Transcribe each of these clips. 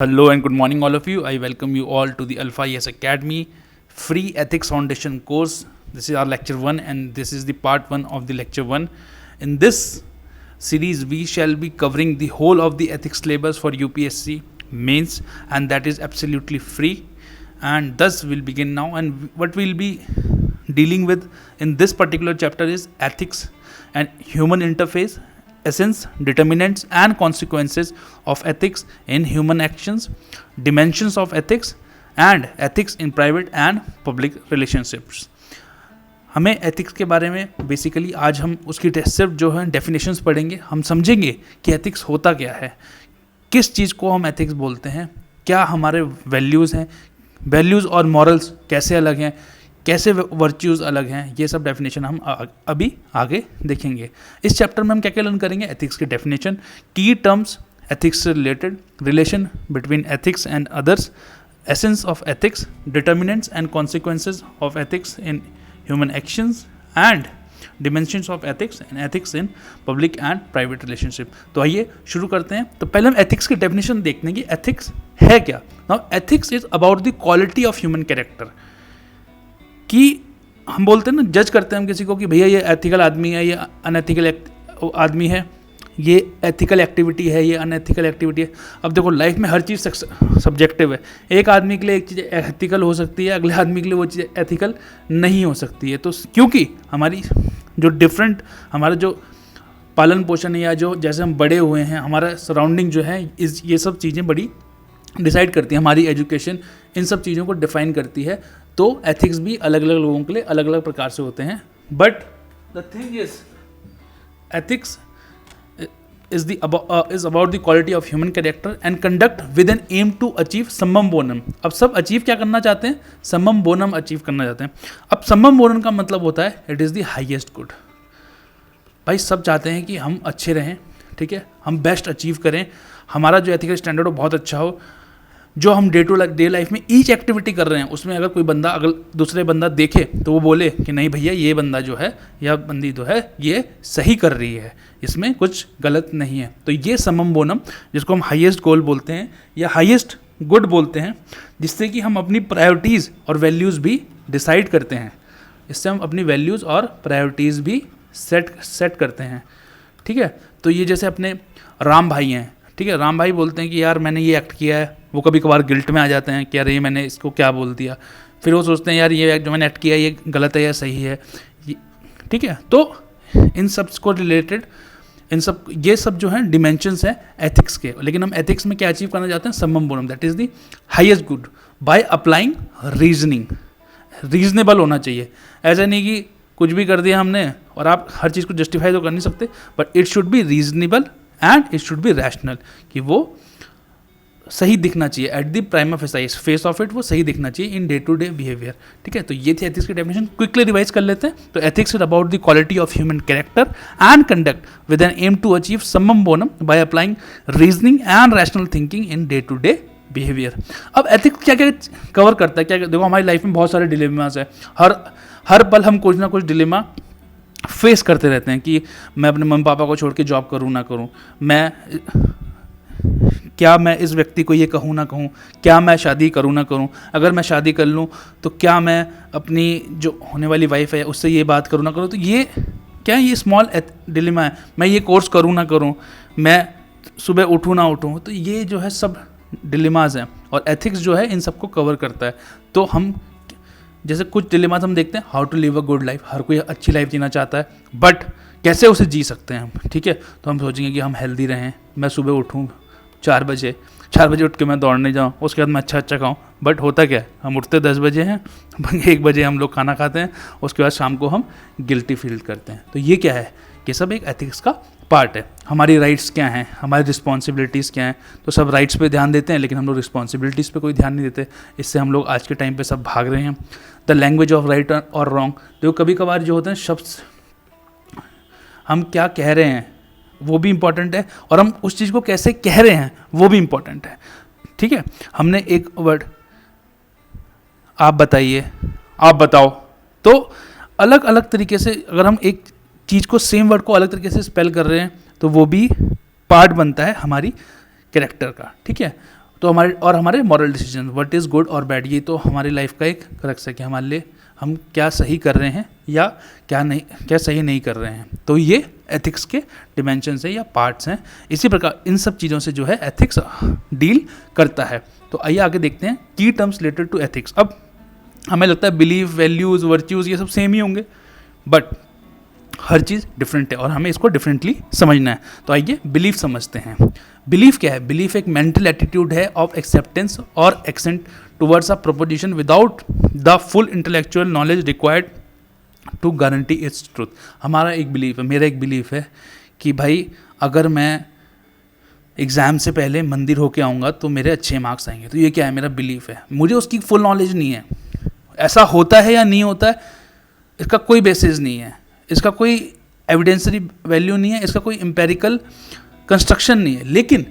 Hello and good morning, all of you. I welcome you all to the Alpha ES Academy free ethics foundation course. This is our lecture 1 and this is the part 1 of the lecture 1. In this series, we shall be covering the whole of the ethics syllabus for UPSC mains, and that is absolutely free. And thus we'll begin now, and what we'll be dealing with in this particular chapter is ethics and human interface, essence, determinants and consequences of ethics in human actions, dimensions of ethics and ethics in private and public relationships. हमें ethics के बारे में basically आज हम उसकी सिर्फ जो है डेफिनेशंस पढ़ेंगे. हम समझेंगे कि एथिक्स होता क्या है, किस चीज़ को हम एथिक्स बोलते हैं, क्या हमारे वैल्यूज़ हैं, वैल्यूज़ और मॉरल्स कैसे अलग हैं, कैसे वर्च्यूज़ अलग हैं. ये सब डेफिनेशन हम अभी आगे देखेंगे. इस चैप्टर में हम क्या क्या लर्न करेंगे? एथिक्स की डेफिनेशन, की टर्म्स एथिक्स से related, relation between ethics and others, essence of ethics, determinants and consequences of ethics in human actions and dimensions of ethics and ethics in public and private relationship. तो आइए शुरू करते हैं. तो पहले हम एथिक्स की डेफिनेशन देखते हैं कि एथिक्स है क्या. Now ethics is about the quality of human character. कि हम बोलते हैं ना, जज करते हैं हम किसी को कि भैया ये एथिकल आदमी है, ये अनएथिकल आदमी है, ये एथिकल एक्टिविटी है, ये अनएथिकल एक्टिविटी है. अब देखो, लाइफ में हर चीज़ सब्जेक्टिव है. एक आदमी के लिए एक चीज़ एथिकल हो सकती है, अगले आदमी के लिए वो चीज़ एथिकल नहीं हो सकती है. तो क्योंकि हमारी जो डिफरेंट हमारा जो पालन पोषण या जो जैसे हम बड़े हुए हैं, हमारा सराउंडिंग जो है ये सब चीज़ें बड़ी डिसाइड करती है. हमारी एजुकेशन इन सब चीज़ों को डिफाइन करती है. तो एथिक्स भी अलग अलग लोगों के लिए अलग अलग प्रकार से होते हैं. But the thing is ethics is about the quality of human character and conduct with an aim to achieve summum bonum. अब सब अचीव क्या करना चाहते हैं? summum bonum अचीव करना चाहते हैं. अब summum bonum का मतलब होता है it is the highest good. भाई सब चाहते हैं कि हम अच्छे रहें, ठीक है, हम बेस्ट अचीव करें, हमारा जो एथिकल स्टैंडर्ड हो बहुत अच्छा हो. जो हम डे टू डे लाइफ में ईच एक्टिविटी कर रहे हैं उसमें अगर कोई बंदा अगर दूसरे बंदा देखे तो वो बोले कि नहीं भैया ये बंदा जो है या बंदी जो है ये सही कर रही है, इसमें कुछ गलत नहीं है. तो ये समम बोनम, जिसको हम हाईएस्ट गोल बोलते हैं या हाईएस्ट गुड बोलते हैं, जिससे कि हम अपनी प्रायोरिटीज़ और वैल्यूज़ भी डिसाइड करते हैं. इससे हम अपनी वैल्यूज़ और प्रायोरिटीज़ भी सेट करते हैं. ठीक है. तो ये जैसे अपने राम भाई हैं, ठीक है, राम भाई बोलते हैं कि यार मैंने ये एक्ट किया है. वो कभी कभार गिल्ट में आ जाते हैं कि यार ये मैंने इसको क्या बोल दिया. फिर वो सोचते हैं यार ये जो मैंने एक्ट किया ये गलत है या सही है. ठीक है. तो इन सब को रिलेटेड ये सब जो है डिमेंशंस हैं एथिक्स के. लेकिन हम एथिक्स में क्या अचीव करना चाहते हैं? समम Bonham, that is the highest good bye applying reasoning. Reasonable होना चाहिए. ऐसा नहीं कि कुछ भी कर दिया हमने और आप हर चीज़ को जस्टिफाई तो कर नहीं सकते, but it should be reasonable and it should be rational. कि वो सही दिखना चाहिए at the prima face of it, वो सही दिखना चाहिए in day to day behaviour. ठीक है. तो ये थी एथिक्स की डेफिनेशन. क्विकली रिवाइज कर लेते हैं. तो ethics is about the quality of human character and conduct with an aim to achieve summum bonum by applying reasoning and rational thinking in day to day behaviour. अब ethics क्या क्या cover करता है? क्या देखो, हमारी लाइफ में बहुत सारे डिलेमास है. हर पल हम कुछ ना कुछ डिलेमा फेस करते रहते हैं कि मैं अपने मम्मी पापा को छोड़ के जॉब करूँ ना करूँ, क्या मैं इस व्यक्ति को ये कहूँ ना कहूँ, क्या मैं शादी करूँ ना करूँ, अगर मैं शादी कर लूँ तो क्या मैं अपनी जो होने वाली वाइफ है उससे ये बात करूँ ना करूँ. तो ये क्या है? ये स्मॉल डिलेमा है. मैं ये कोर्स करूँ ना करूँ, मैं सुबह उठूँ ना उठूँ. तो ये जो है सब डिलेमाज हैं और एथिक्स जो है इन सबको कवर करता है. तो हम जैसे कुछ डिलेमाज हम देखते हैं, how to live a good life. हर कोई अच्छी लाइफ जीना चाहता है, बट कैसे उसे जी सकते हैं हम. ठीक है. तो हम सोचेंगे कि हम हेल्दी रहें, मैं सुबह उठूँ 4 बजे उठ के मैं दौड़ने जाऊँ, उसके बाद मैं अच्छा खाऊँ. बट होता क्या है? हम उठते 10 बजे हैं, 1 बजे हम लोग खाना खाते हैं, उसके बाद शाम को हम गिल्टी फील करते हैं. तो ये क्या है? ये सब एक एथिक्स का पार्ट है. हमारी राइट्स क्या हैं, हमारी रिस्पॉन्सिबिलिटीज़ क्या हैं. तो सब राइट्स पे ध्यान देते हैं लेकिन हम लोग रिस्पॉन्सिबिलिटीज़ पे कोई ध्यान नहीं देते. इससे हम लोग आज के टाइम पे सब भाग रहे हैं. द लैंग्वेज ऑफ राइट और रॉन्ग. देखो, कभी कभार जो होते हैं शब्द, हम क्या कह रहे हैं वो भी इम्पॉर्टेंट है और हम उस चीज़ को कैसे कह रहे हैं वो भी इम्पॉर्टेंट है. ठीक है. हमने एक वर्ड आप बताइए, आप बताओ, तो अलग अलग तरीके से अगर हम एक चीज़ को सेम वर्ड को अलग तरीके से स्पेल कर रहे हैं तो वो भी पार्ट बनता है हमारी कैरेक्टर का. ठीक है. तो हमारे moral decision, what is good और बैड, ये तो हमारी लाइफ का एक क्रक्स है कि हमारे लिए हम क्या सही कर रहे हैं या क्या सही नहीं कर रहे हैं। तो ये एथिक्स के डिमेंशंस है या पार्ट्स हैं। इसी प्रकार इन सब चीज़ों से जो है एथिक्स डील करता है। तो आइए आगे देखते हैं की टर्म्स रिलेटेड टू एथिक्स। अब हमें लगता है बिलीफ, वैल्यूज़, वर्च्यूज़ ये सब सेम ही होंगे, बट हर चीज़ डिफरेंट है और हमें इसको डिफरेंटली समझना है। तो आइए बिलीफ समझते हैं। बिलीफ क्या है? बिलीफ एक मेंटल एटीट्यूड है ऑफ एक्सेप्टेंस और assent towards a proposition without the full intellectual knowledge required to guarantee its truth. हमारा एक बिलीफ है, मेरा एक बिलीफ है कि भाई अगर मैं एग्ज़ाम से पहले मंदिर होके आऊँगा तो मेरे अच्छे मार्क्स आएंगे। तो ये क्या है? मेरा बिलीफ है। मुझे उसकी फुल नॉलेज नहीं है, ऐसा होता है या नहीं होता है इसका कोई बेसिस नहीं है, इसका कोई एविडेंसरी वैल्यू नहीं है, इसका कोई एम्पेरिकल कंस्ट्रक्शन नहीं है। लेकिन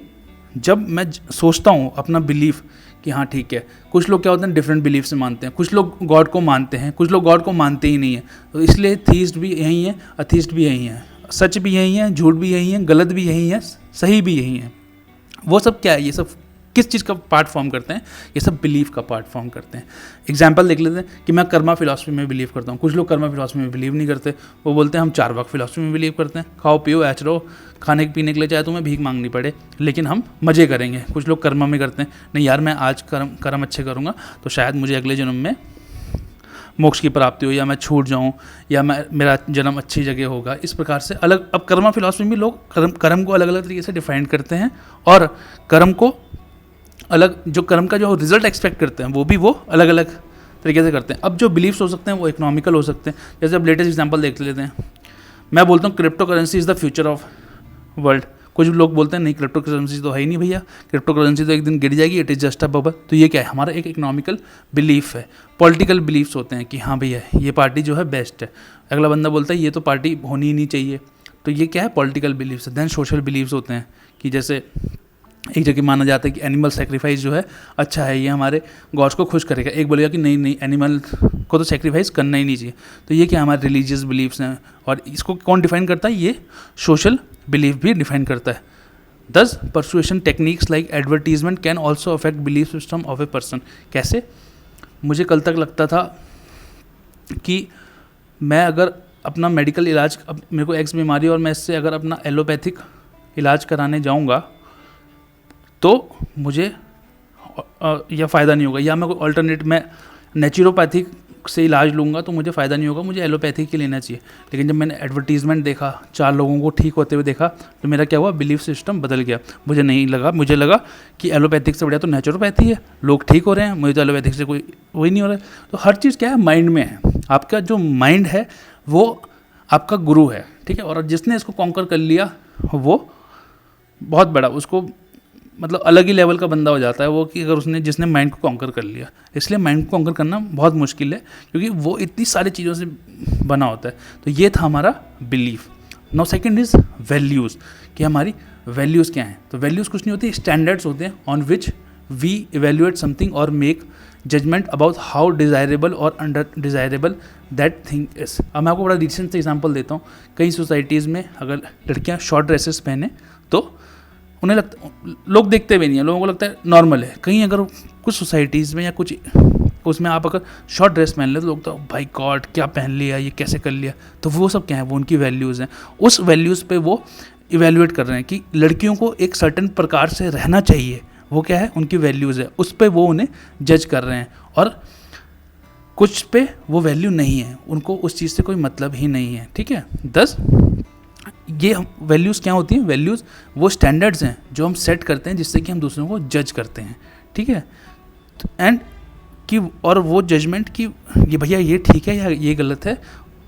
जब मैं सोचता हूँ अपना बिलीफ कि हाँ ठीक है, कुछ लोग क्या होते हैं डिफरेंट बिलीफ से मानते हैं, कुछ लोग गॉड को मानते हैं, कुछ लोग गॉड को मानते ही नहीं है। तो इसलिए थीस्ट भी यही है, अथीस्ट भी यही है, सच भी यही है, झूठ भी यही है, गलत भी यही है, सही भी यही है। वो सब क्या है? ये सब किस चीज़ का पार्ट फॉर्म करते हैं? ये सब बिलीफ का पार्ट फॉर्म करते हैं। एग्जाम्पल देख लेते हैं कि मैं कर्मा फिलॉसफी में बिलीव करता हूँ। कुछ लोग कर्मा फिलॉसफी में बिलीव नहीं करते, वो बोलते हैं हम चारवाक फिलॉसफी में बिलीव करते हैं, खाओ पियो ऐश रहो, खाने पीने के लिए चाहे तुम्हें भीख मांगनी पड़े लेकिन हम मज़े करेंगे। कुछ लोग कर्मा में करते हैं, नहीं यार मैं आज कर्म अच्छे करूँगा तो शायद मुझे अगले जन्म में मोक्ष की प्राप्ति हो, या मैं छूट जाऊं, या मेरा जन्म अच्छी जगह होगा। इस प्रकार से अलग, अब कर्मा फिलॉसफी में लोग कर्म को अलग अलग तरीके से डिफाइन करते हैं और कर्म को अलग, जो कर्म का जो रिजल्ट एक्सपेक्ट करते हैं वो अलग अलग तरीके से करते हैं। अब जो बिलीफ्स हो सकते हैं वो इकोनॉमिकल हो सकते हैं। जैसे अब लेटेस्ट एग्जांपल देख लेते हैं, मैं बोलता हूँ crypto currency is the future of world. कुछ लोग बोलते हैं नहीं क्रिप्टो करेंसी तो है ही नहीं भैया, क्रिप्टो करेंसी तो एक दिन गिर जाएगी, it is just a bubble. तो ये क्या है? हमारा एक इकोनॉमिकल बिलीफ है। पॉलिटिकल बिलीफ्स होते हैं कि हाँ भैया ये पार्टी जो है बेस्ट है, अगला बंदा बोलता है ये तो पार्टी होनी ही नहीं चाहिए। तो ये क्या है? पॉलिटिकल बिलीफ्स है। देन सोशल बिलीफ्स होते हैं कि जैसे एक जगह माना जाता है कि एनिमल सेक्रीफाइस जो है अच्छा है, ये हमारे गॉड्स को खुश करेगा। एक बोलेगा कि नहीं एनिमल को तो सेक्रीफाइस करना ही नहीं चाहिए। तो ये क्या हमारे रिलीजियस बिलीफ्स हैं और इसको कौन डिफाइन करता है? ये सोशल बिलीफ भी डिफाइन करता है। दस persuasion techniques like advertisement can also affect belief system of a person. कैसे? मुझे कल तक लगता था कि मैं अगर अपना मेडिकल इलाज, अब मेरे को एक्स बीमारी और मैं इससे अगर अपना एलोपैथिक इलाज कराने जाऊंगा तो मुझे या फ़ायदा नहीं होगा, या मैं कोई ऑल्टरनेट मैं नेचुरोपैथिक से इलाज लूँगा तो मुझे फ़ायदा नहीं होगा, मुझे एलोपैथिक ही लेना चाहिए। लेकिन जब मैंने एडवर्टीजमेंट देखा, 4 लोगों को ठीक होते हुए देखा, तो मेरा क्या हुआ? बिलीफ सिस्टम बदल गया। मुझे लगा कि एलोपैथिक से बढ़िया तो नेचुरोपैथी है, लोग ठीक हो रहे हैं, मुझे तो एलोपैथिक से कोई वही नहीं हो रहा है। तो हर चीज़ क्या है? माइंड में है। आपका जो माइंड है वो आपका गुरु है, ठीक है। और जिसने इसको कॉन्कर कर लिया वो बहुत बड़ा, उसको मतलब अलग ही लेवल का बंदा हो जाता है वो, कि अगर जिसने माइंड को कॉन्कर कर लिया। इसलिए माइंड को कॉन्कर करना बहुत मुश्किल है क्योंकि वो इतनी सारी चीज़ों से बना होता है। तो ये था हमारा belief. Now second is values, कि हमारी वैल्यूज़ क्या हैं। तो वैल्यूज़ कुछ नहीं होती, स्टैंडर्ड्स होते हैं on which we evaluate something और make judgement about how desirable और undesirable that thing is. अब मैं आपको बड़ा रिसेंट से एग्जाम्पल देता हूँ। कई सोसाइटीज़ में अगर लड़कियाँ शॉर्ट ड्रेसेस पहने तो उन्हें लगता, लोग देखते भी नहीं है, लोगों को लगता है नॉर्मल है। कहीं अगर कुछ सोसाइटीज़ में या कुछ उसमें आप अगर शॉर्ट ड्रेस पहन ले तो लोग तो भाई गॉड क्या पहन लिया, ये कैसे कर लिया। तो वो सब क्या है? वो उनकी वैल्यूज़ हैं। उस वैल्यूज़ पे वो इवेल्युएट कर रहे हैं कि लड़कियों को एक सर्टेन प्रकार से रहना चाहिए। वो क्या है? उनकी वैल्यूज़ है, उस पर वो उन्हें जज कर रहे हैं। और कुछ पे वो वैल्यू नहीं है, उनको उस चीज़ से कोई मतलब ही नहीं है, ठीक है। 10 ये वैल्यूज़ क्या होती हैं? वैल्यूज़ वो स्टैंडर्ड्स हैं जो हम सेट करते हैं जिससे कि हम दूसरों को जज करते हैं, ठीक है। एंड कि और वो जजमेंट कि ये भैया ये ठीक है या ये गलत है,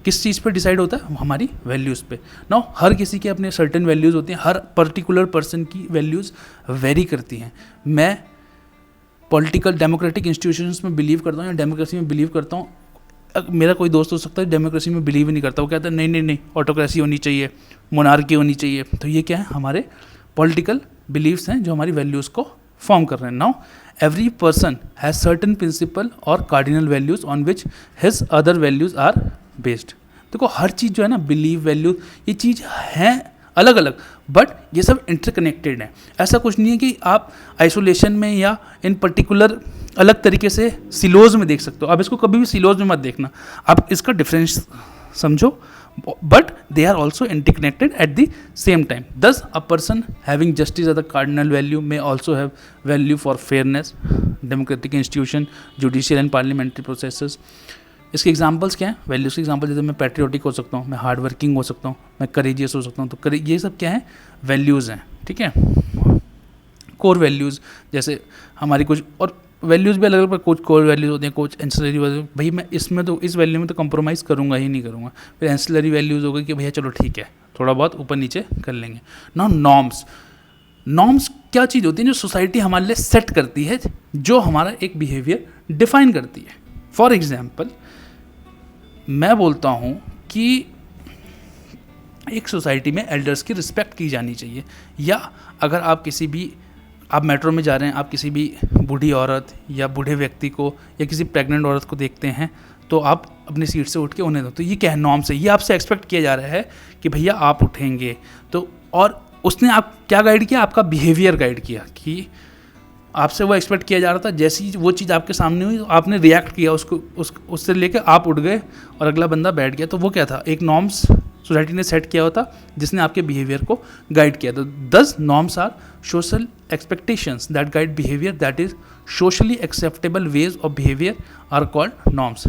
किस चीज़ पे डिसाइड होता है? हमारी वैल्यूज़ पे। नाउ हर किसी के अपने सर्टेन वैल्यूज़ होती हैं, हर पर्टिकुलर पर्सन की वैल्यूज़ वेरी करती हैं। मैं पॉलिटिकल डेमोक्रेटिक इंस्टीट्यूशंस में बिलीव करता हूँ या डेमोक्रेसी में बिलीव करता हूँ। मेरा कोई दोस्त हो सकता है डेमोक्रेसी में बिलीव ही नहीं करता, वो कहता है नहीं ऑटोक्रेसी होनी चाहिए, मोनार्की होनी चाहिए। तो ये क्या है? हमारे पॉलिटिकल बिलीव्स हैं जो हमारी वैल्यूज़ को फॉर्म कर रहे हैं। Now every person has certain principle और cardinal values on which his other values are based. देखो हर चीज़ जो है ना, बिलीव, वैल्यू, ये चीज़ है अलग अलग, बट ये सब इंटरकनेक्टेड हैं। ऐसा कुछ नहीं है कि आप आइसोलेशन में या इन पर्टिकुलर अलग तरीके से सिलोज में देख सकते हो। आप इसको कभी भी सिलोज में मत देखना, आप इसका डिफरेंस समझो, but they are also interconnected at the same time. Thus, a person having justice as a cardinal value may also have value for fairness, democratic institution, judicial and parliamentary processes. इसके examples क्या हैं? Values के example जैसे मैं patriotic हो सकता हूँ, मैं हार्ड वर्किंग हो सकता हूँ, मैं करेजियस हो सकता हूँ। तो ये सब क्या है? वैल्यूज़ हैं, ठीक है। कोर वैल्यूज़ जैसे हमारी कुछ, और वैल्यूज़ भी अलग अलग, कुछ कोर वैल्यूज़ होते हैं, कुछ एंसिलरी वैल्यूज। भाई मैं इसमें तो, इस वैल्यू में तो कंप्रोमाइज़ करूँगा ही नहीं करूँगा। फिर एंसिलरी वैल्यूज़ हो गई कि भैया चलो ठीक है, थोड़ा बहुत ऊपर नीचे कर लेंगे ना। नॉर्म्स क्या चीज़ होती है? जो सोसाइटी हमारे लिए सेट करती है, जो हमारा एक बिहेवियर डिफाइन करती है। फॉर एग्जाम्पल, मैं बोलता हूँ कि एक सोसाइटी में एल्डर्स की रिस्पेक्ट की जानी चाहिए, या अगर आप किसी भी, आप मेट्रो में जा रहे हैं, आप किसी भी बूढ़ी औरत या बूढ़े व्यक्ति को या किसी प्रेग्नेंट औरत को देखते हैं, तो आप अपनी सीट से उठ के उन्हें दो। तो ये क्या है? नॉर्म से, ये आपसे एक्सपेक्ट किया जा रहा है कि भैया आप उठेंगे। तो और उसने आप क्या गाइड किया? आपका बिहेवियर गाइड किया, कि आपसे वो एक्सपेक्ट किया जा रहा था, जैसी वो चीज़ आपके सामने हुई, तो आपने रिएक्ट किया उससे लेकर आप उठ गए और अगला बंदा बैठ गया। तो वो क्या था? एक नॉर्म्स सोसाइटी ने सेट किया होता, जिसने आपके बिहेवियर को गाइड किया। तो 10 norms are social expectations that guide behaviour, that is socially acceptable ways of behaviour are called norms.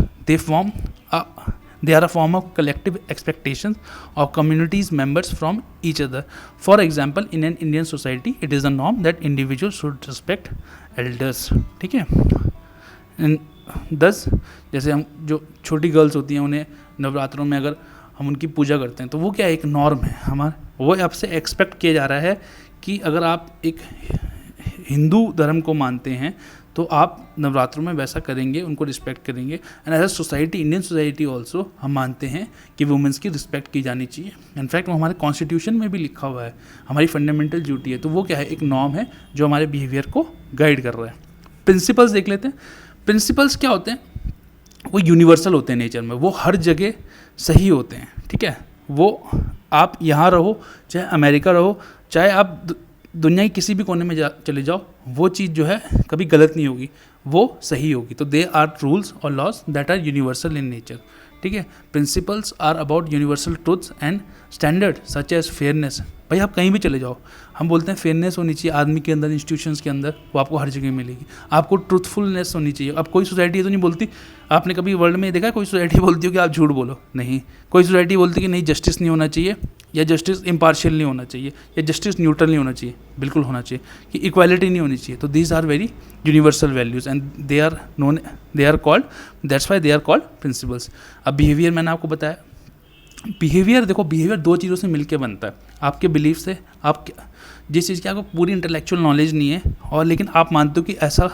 They are a form of collective expectations of communities members from each other. For example, in an Indian society, it is a norm that individuals should respect elders. ठीक है। 10 जैसे हम, जो छोटी girls होती हैं, उन्हें नवरात्रों में अगर हम उनकी पूजा करते हैं, तो वो क्या एक नॉर्म है हमारा। वो आपसे एक्सपेक्ट किया जा रहा है कि अगर आप एक हिंदू धर्म को मानते हैं, तो आप नवरात्रों में वैसा करेंगे, उनको रिस्पेक्ट करेंगे। And as a society, Indian society also, हम मानते हैं कि वुमेंस की रिस्पेक्ट की जानी चाहिए। इनफैक्ट वो हमारे कॉन्स्टिट्यूशन में भी लिखा हुआ है, हमारी फंडामेंटल ड्यूटी है। तो वो क्या है? एक नॉर्म है जो हमारे बिहेवियर को गाइड कर रहा है। प्रिंसिपल्स देख लेते हैं। प्रिंसिपल्स क्या होते हैं? वो यूनिवर्सल होते हैं नेचर में, वो हर जगह सही होते हैं, ठीक है। वो आप यहाँ रहो, चाहे अमेरिका रहो, चाहे आप दुनिया के किसी भी कोने में चले जाओ, वो चीज़ जो है कभी गलत नहीं होगी, वो सही होगी। तो दे आर रूल्स और laws that are universal in nature, ठीक है। Principles are about universal truths and standard such as fairness. भाई आप कहीं भी चले जाओ, हम बोलते हैं फेयरनेस होनी चाहिए आदमी के अंदर, इंस्टीट्यूशंस के अंदर, वो आपको हर जगह मिलेगी। आपको ट्रूथफुलनेस होनी चाहिए। अब कोई सोसाइटी तो नहीं बोलती, आपने कभी वर्ल्ड में देखा है कोई सोसाइटी बोलती हो कि आप झूठ बोलो? नहीं। कोई सोसाइटी बोलती कि नहीं, जस्टिस नहीं होना चाहिए, या जस्टिस इम्पार्शियल नहीं होना चाहिए, या जस्टिस न्यूट्रल नहीं होना चाहिए, बिल्कुल होना चाहिए, कि इक्वालिटी नहीं होनी चाहिए। तो these are very universal values and they are called, that's why they are called principles. अब बिहेवियर मैंने आपको बताया। बिहेवियर देखो, बिहेवियर 2 चीज़ों से मिलकर बनता है। आपके बिलीफ से, आप जिस चीज़ की आपको पूरी इंटेलेक्चुअल नॉलेज नहीं है, और लेकिन आप मानते हो कि ऐसा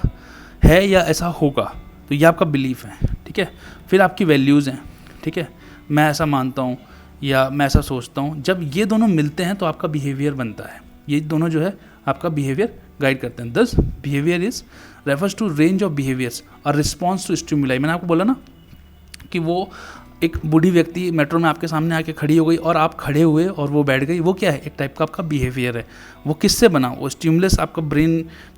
है या ऐसा होगा, तो ये आपका बिलीफ है, ठीक है। फिर आपकी वैल्यूज़ हैं, ठीक है। मैं ऐसा मानता हूँ या मैं ऐसा सोचता हूँ। जब ये दोनों मिलते हैं तो आपका बिहेवियर बनता है। ये दोनों जो है आपका बिहेवियर गाइड करते हैं। This behaviour is refers to range of behaviours और रिस्पॉन्स टू स्टिमुलाई। मैंने आपको बोला ना कि वो एक बूढ़ी व्यक्ति मेट्रो में आपके सामने आके खड़ी हो गई और आप खड़े हुए और वो बैठ गई, वो क्या है? एक टाइप का आपका बिहेवियर है। वो किससे बना? वो स्टिमुलस आपका ब्रेन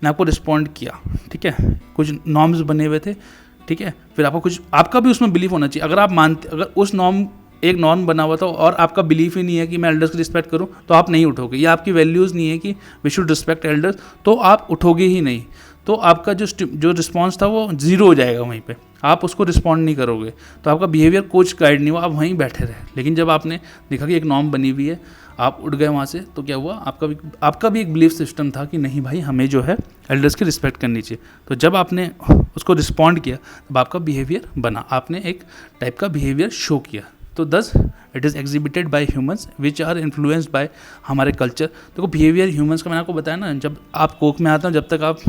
ने आपको रिस्पॉन्ड किया, ठीक है। कुछ नॉर्म्स बने हुए थे, ठीक है। फिर आपको कुछ, आपका भी उसमें बिलीफ होना चाहिए। अगर आप मानते, अगर उस एक नॉर्म बना हुआ था और आपका बिलीफ ही नहीं है कि मैं एल्डर्स की रिस्पेक्ट करूं, तो आप नहीं उठोगे। या आपकी वैल्यूज़ नहीं है कि वी शुड रिस्पेक्ट एल्डर्स, तो आप उठोगे ही नहीं। तो आपका जो रिस्पॉन्स था वो ज़ीरो हो जाएगा वहीं पे, आप उसको रिस्पॉन्ड नहीं करोगे। तो आपका बिहेवियर कुछ गाइड नहीं हुआ, आप वहीं बैठे रहे। लेकिन जब आपने देखा कि एक नॉर्म बनी हुई है, आप उठ गए वहाँ से, तो क्या हुआ? आपका भी एक बिलीफ सिस्टम था कि नहीं भाई, हमें जो है एल्डर्स की रिस्पेक्ट करनी चाहिए। तो जब आपने उसको रिस्पॉन्ड किया, तब आपका बिहेवियर बना, आपने एक टाइप का बिहेवियर शो किया। तो this it is exhibited by humans which are influenced by हमारे कल्चर। देखो बिहेवियर ह्यूमंस का मैंने आपको बताया ना, जब आप कोख में आते हो, जब तक आप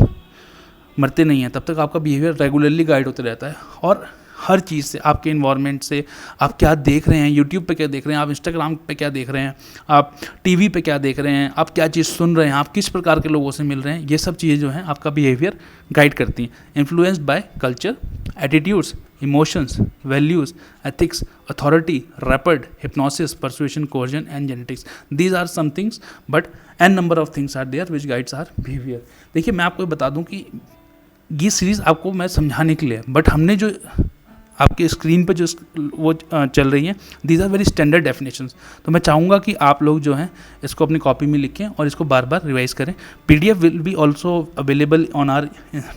मरते नहीं हैं, तब तक आपका बिहेवियर रेगुलरली गाइड होते रहता है। और हर चीज़ से, आपके इन्वायरमेंट से, आप क्या देख रहे हैं, यूट्यूब पे क्या देख रहे हैं, आप इंस्टाग्राम पे क्या देख रहे हैं, आप टीवी पे क्या देख रहे हैं, आप क्या चीज़ सुन रहे हैं, आप किस प्रकार के लोगों से मिल रहे हैं, ये सब चीज़ें जो हैं आपका बिहेवियर गाइड करती हैं। Influenced by culture, attitudes, emotions, values, ethics, authority, rapid, hypnosis, persuasion, coercion, and genetics. These are some things, but n number of things are there which guides our behavior. देखिए मैं आपको बता दूं कि ये series आपको मैं समझाने के लिए, बट हमने जो आपके स्क्रीन पे जो वो चल रही हैं, these are very standard definitions. तो मैं चाहूँगा कि आप लोग जो हैं इसको अपनी कॉपी में लिखें और इसको बार बार रिवाइज करें. PDF will be also available on our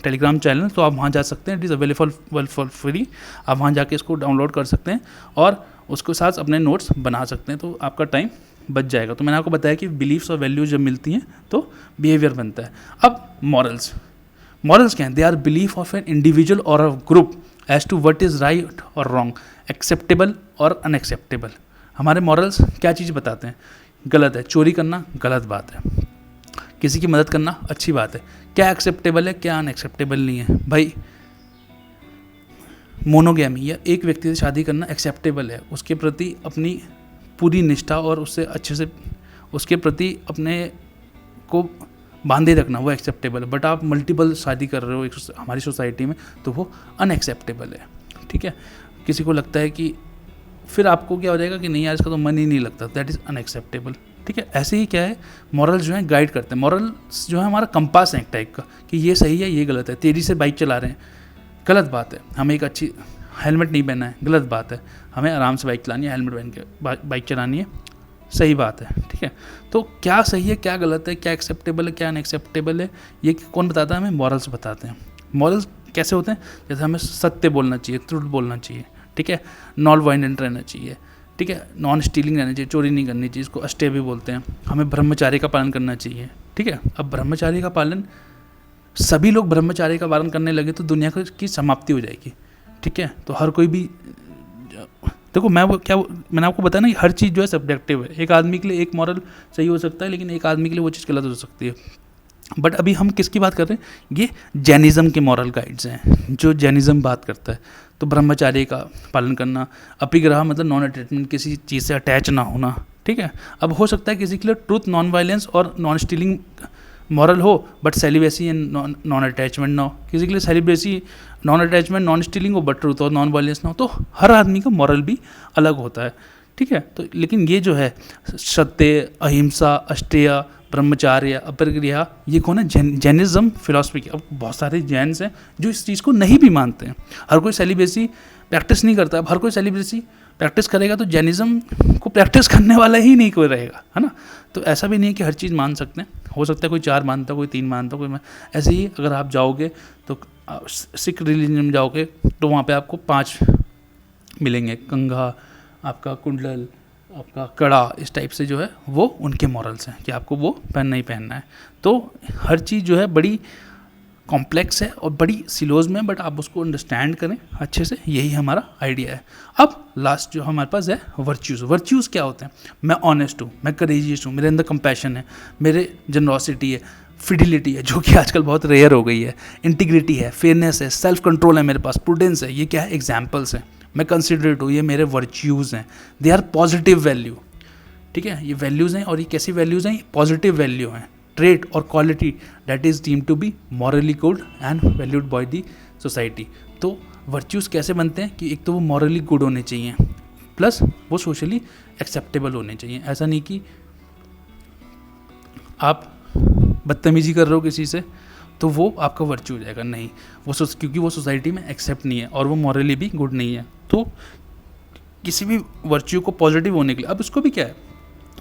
Telegram channel, तो आप वहाँ जा सकते हैं. It is available for free. आप वहाँ जाके इसको डाउनलोड कर सकते हैं और उसके साथ अपने नोट्स बना सकते हैं, तो आपका टाइम बच जाएगा. तो मैंने आपको बताया कि बिलीव्स और वैल्यूज जब मिलती हैं तो बिहेवियर बनता है. अब मॉरल्स क्या हैं? They are belief of an individual और a group as to what is right और रॉन्ग, एक्सेप्टेबल और अनएक्सेप्टेबल. हमारे मॉरल्स क्या चीज़ बताते हैं? गलत है चोरी करना, गलत बात है. किसी की मदद करना अच्छी बात है. क्या एक्सेप्टेबल है, क्या अनएक्सेप्टेबल नहीं है? भाई मोनोगैमी या एक व्यक्ति से शादी करना एक्सेप्टेबल है, उसके प्रति अपनी पूरी निष्ठा और उससे अच्छे से उसके प्रति अपने को बांधे रखना वो एक्सेप्टेबल है. बट आप मल्टीपल शादी कर रहे हो हमारी सोसाइटी में, तो वो अनएक्सेप्टेबल है. ठीक है, किसी को लगता है कि फिर आपको क्या हो जाएगा कि नहीं यार इसका तो मन ही नहीं लगता, दैट इज़ अनएक्सेप्टेबल. ठीक है, ऐसे ही क्या है, मॉरल्स जो है गाइड करते हैं. मॉरल्स जो है हमारा कंपास है एक टाइप का, कि ये सही है ये गलत है. तेजी से बाइक चला रहे हैं, गलत बात है. हमें एक अच्छी हेलमेट नहीं पहनना है, गलत बात है. हमें आराम से बाइक चलानी है, हेलमेट पहन के बाइक चलानी है, सही बात है. ठीक है, तो क्या सही है क्या गलत है, क्या एक्सेप्टेबल है क्या अनएक्सेप्टेबल है, ये कौन बताता है? हमें मॉरल्स बताते हैं. मॉरल्स कैसे होते हैं? जैसे हमें सत्य बोलना चाहिए, ट्रूथ बोलना चाहिए. ठीक है, नॉन वायलेंट रहना चाहिए. ठीक है, नॉन स्टीलिंग रहना चाहिए, चोरी नहीं करनी चाहिए, इसको अष्टय भी बोलते हैं. हमें ब्रह्मचार्य का पालन करना चाहिए. ठीक है, अब ब्रह्मचार्य का पालन, सभी लोग ब्रह्मचार्य का पालन करने लगे तो दुनिया की समाप्ति हो जाएगी. ठीक है, तो हर कोई भी देखो मैंने आपको बताया ना कि हर चीज़ जो है सब्जेक्टिव है. एक आदमी के लिए एक मॉरल सही हो सकता है, लेकिन एक आदमी के लिए वो चीज़ गलत हो सकती है. बट अभी हम किसकी बात कर रहे हैं? ये जैनिज़्म के मॉरल गाइड्स हैं, जो जैनिज़्म बात करता है. तो ब्रह्मचार्य का पालन करना, अपिग्रह मतलब नॉन अटैचमेंट, किसी चीज़ से अटैच ना होना. ठीक है, अब हो सकता है किसी के लिए ट्रूथ, नॉन वायलेंस और नॉन स्टीलिंग मॉरल हो, but celibacy and non attachment ना हो. किसी के लिए celibacy, non attachment, non stealing हो, बट ट्रूथ और नॉन वायलेंस ना हो. तो हर आदमी का मॉरल भी अलग होता है. ठीक है, तो लेकिन ये जो है सत्य, अहिंसा, अष्टेय, ब्रह्मचार्य, अपरिग्रह, ये कौन है? जैनिज़्म फिलॉसफी की. अब बहुत सारे जैन्स हैं जो इस चीज़ को नहीं भी मानते हैं. हर कोई सेलिब्रेसी प्रैक्टिस नहीं करता. अब हर कोई सेलिब्रेसी प्रैक्टिस करेगा तो जैनिज़्म को प्रैक्टिस करने वाला ही नहीं कोई रहेगा, है ना. तो ऐसा भी नहीं है कि हर चीज़ मान सकते हैं. हो सकता है कोई 4 मानता, कोई 3 मानता, कोई ऐसे ही. अगर आप जाओगे तो सिख रिलीजन में जाओगे तो वहाँ पे आपको 5 मिलेंगे, कंघा, आपका कुंडल, आपका कड़ा, इस टाइप से जो है वो उनके मॉरल्स हैं कि आपको वो पहनना ही पहनना है. तो हर चीज़ जो है बड़ी कॉम्प्लेक्स है और बड़ी सिलोज में, बट आप उसको अंडरस्टैंड करें अच्छे से, यही हमारा आइडिया है. अब लास्ट जो हमारे पास है वर्च्यूज़. वर्च्यूज़ क्या होते हैं? मैं ऑनेस्ट हूँ, मैं करेजियस हूँ, मेरे अंदर कंपैशन है, मेरे जनरॉसिटी है, फिडिलिटी है जो कि आजकल बहुत रेयर हो गई है, इंटीग्रिटी है, फेयरनेस है, सेल्फ कंट्रोल है मेरे पास, प्रूडेंस है. ये क्या है? एग्जाम्पल्स हैं. मैं कंसिडरेट हूँ, ये मेरे वर्च्यूज़ हैं. They are positive value. ठीक है, ये वैल्यूज़ हैं और ये कैसी वैल्यूज़ हैं? पॉजिटिव वैल्यू हैं, ट्रेट और quality that is deemed to be morally good and valued by the society. तो वर्च्यूज़ कैसे बनते हैं कि एक तो वो मॉरली गुड होने चाहिए, प्लस वो सोशली एक्सेप्टेबल होने चाहिए. ऐसा नहीं कि आप बदतमीजी कर रहे हो किसी से तो वो आपका वर्च्यू हो जाएगा. नहीं, वो क्योंकि वो सोसाइटी में एक्सेप्ट नहीं है और वो मॉरली भी गुड नहीं है. तो किसी भी वर्च्यू को पॉजिटिव होने के लिए, अब इसको भी क्या है,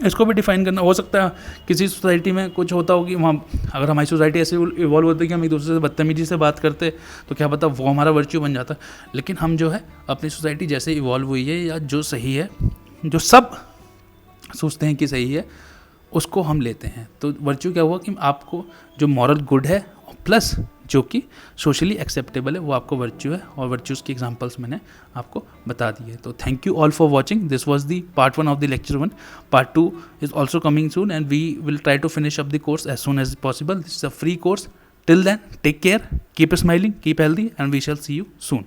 इसको भी डिफाइन करना. हो सकता है किसी सोसाइटी में कुछ होता हो कि वहाँ, अगर हमारी सोसाइटी ऐसे इवॉल्व होती है कि हम एक दूसरे से बदतमीजी से बात करते तो क्या पता वो हमारा वर्च्यू बन जाता. लेकिन हम जो है अपनी सोसाइटी जैसे इवॉल्व हुई है या जो सही है, जो सब सोचते हैं कि सही है, उसको हम लेते हैं. तो वर्च्यू क्या हुआ कि आपको जो मॉरल गुड है प्लस जो कि सोशली एक्सेप्टेबल है वो आपको वर्च्यू है. और वर्च्यूज़ की एग्जांपल्स मैंने आपको बता दी है. तो thank you all for watching. This was the part 1 of the lecture 1. Part 2 is also coming soon and we will try to finish up the course as soon as possible. This is a free course. Till then take care, keep smiling, keep healthy and we shall see you soon.